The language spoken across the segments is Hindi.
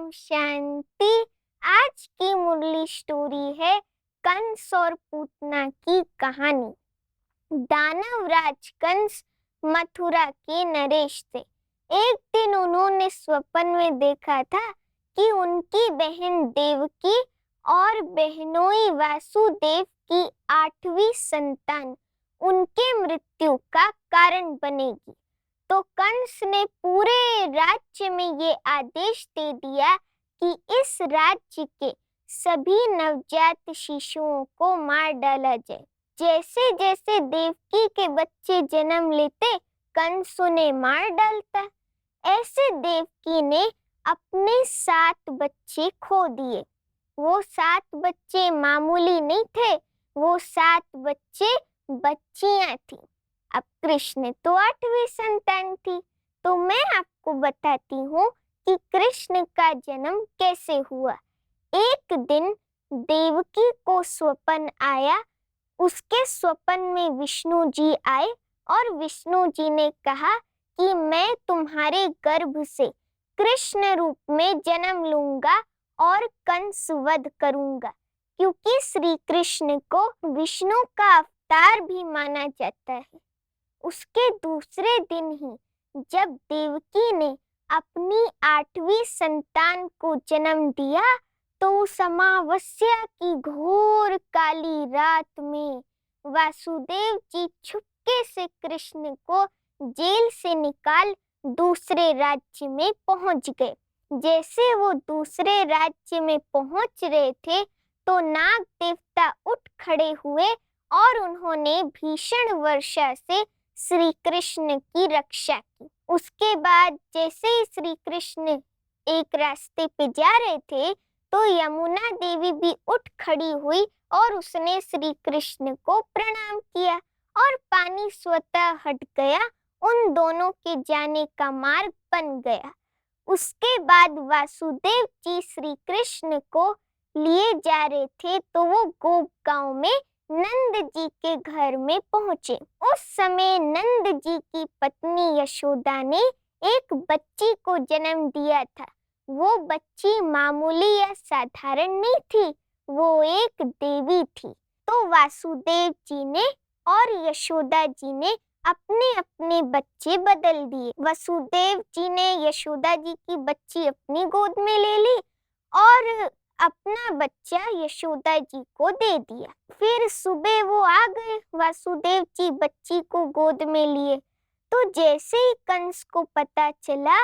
ओम शांति। आज की मुरली स्टोरी है कंस और पूतना की कहानी। दानव राज कंस मथुरा के नरेश थे। एक दिन उन्होंने स्वप्न में देखा था कि उनकी बहन देवकी और बहनोई वासुदेव की 8वीं संतान उनके मृत्यु का कारण बनेगी। तो कंस ने पूरे राज्य में ये आदेश दे दिया कि इस राज्य के सभी नवजात शिशुओं को मार डाला जाए। जैसे जैसे देवकी के बच्चे जन्म लेते कंस उन्हें मार डालता। ऐसे देवकी ने अपने 7 बच्चे खो दिए। वो 7 बच्चे मामूली नहीं थे, वो 7 बच्चे बच्चियां थी। अब कृष्ण तो 8वीं संतान थी। तो मैं आपको बताती हूँ कि कृष्ण का जन्म कैसे हुआ। एक दिन देवकी को स्वप्न आया। उसके स्वप्न में विष्णु जी आए और विष्णु जी ने कहा कि मैं तुम्हारे गर्भ से कृष्ण रूप में जन्म लूंगा और कंस वध करूंगा, क्योंकि श्री कृष्ण को विष्णु का अवतार भी माना जाता है। उसके दूसरे दिन ही जब देवकी ने अपनी 8वीं संतान को जन्म दिया तो उस अमावस्या की घोर काली रात में वासुदेव जी छुपके से कृष्ण को जेल से निकाल दूसरे राज्य में पहुंच गए। जैसे वो दूसरे राज्य में पहुंच रहे थे तो नाग देवता उठ खड़े हुए और उन्होंने भीषण वर्षा से श्री कृष्ण की रक्षा की। उसके बाद जैसे ही श्री कृष्ण एक रास्ते पे जा रहे थे तो यमुना देवी भी उठ खड़ी हुई और उसने श्री कृष्ण को प्रणाम किया और पानी स्वतः हट गया। उन दोनों के जाने का मार्ग बन गया। उसके बाद वासुदेव जी श्री कृष्ण को लिए जा रहे थे तो वो गोप गांव में नंद जी के घर में पहुंचे। उस समय नंद जी की पत्नी यशोदा ने एक बच्ची को जन्म दिया था। वो बच्ची मामूली या साधारण नहीं थी, वो एक देवी थी। तो वासुदेव जी ने और यशोदा जी ने अपने अपने बच्चे बदल दिए। वसुदेव जी ने यशोदा जी की बच्ची अपनी गोद में ले ली और अपना बच्चा यशोदा जी को दे दिया। फिर सुबह वो आ गए, वासुदेव जी बच्ची को गोद में लिए। तो जैसे ही कंस को पता चला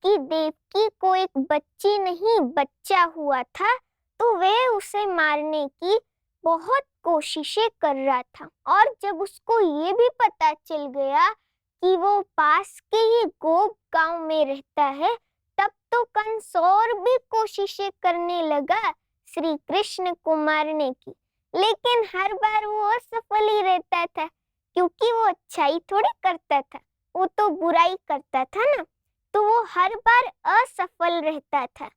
कि देवकी को एक बच्ची नहीं बच्चा हुआ था तो वह उसे मारने की बहुत कोशिशें कर रहा था। और जब उसको ये भी पता चल गया कि वो पास के ही गोप गांव में रहता है तब तो कंस और भी कोशिशें करने लगा श्री कृष्ण को मारने की। लेकिन हर बार वो असफल ही रहता था, क्योंकि वो अच्छाई थोड़ी करता था, वो तो बुराई करता था ना। तो वो हर बार असफल रहता था।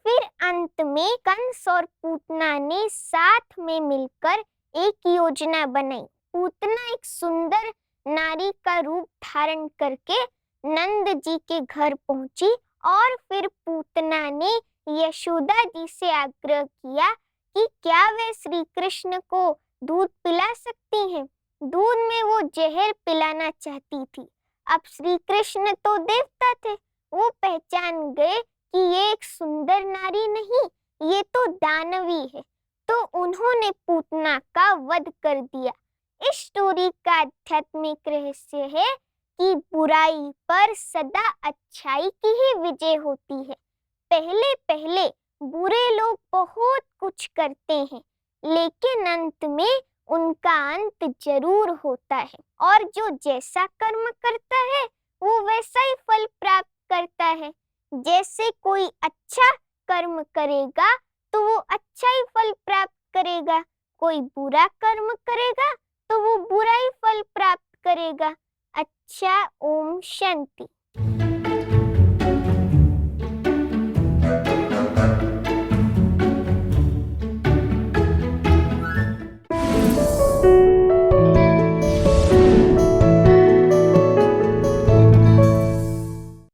फिर अंत में कंस और पूतना ने साथ में मिलकर एक योजना बनाई। पूतना एक सुंदर नारी का रूप धारण करके नंद जी के घर पहुंची और फिर पूतना ने यशोदा जी से आग्रह किया कि क्या वे श्री कृष्ण को दूध पिला सकती हैं। दूध में वो जहर पिलाना चाहती थी। अब श्री कृष्ण तो देवता थे, वो पहचान गए कि ये एक सुंदर नारी नहीं, ये तो दानवी है। तो उन्होंने पूतना का वध कर दिया। इस स्टोरी का आध्यात्मिक रहस्य है कि बुराई पर सदा अच्छाई की ही विजय होती है। पहले पहले बुरे लोग बहुत कुछ करते हैं, लेकिन अंत में उनका अंत जरूर होता है और जो जैसा कर्म करता है वो वैसा ही फल प्राप्त करता है। जैसे कोई अच्छा कर्म करेगा तो वो अच्छा ही फल प्राप्त करेगा, कोई बुरा कर्म करेगा तो वो बुरा ही फल प्राप्त करेगा। अच्छा, ओम शांति।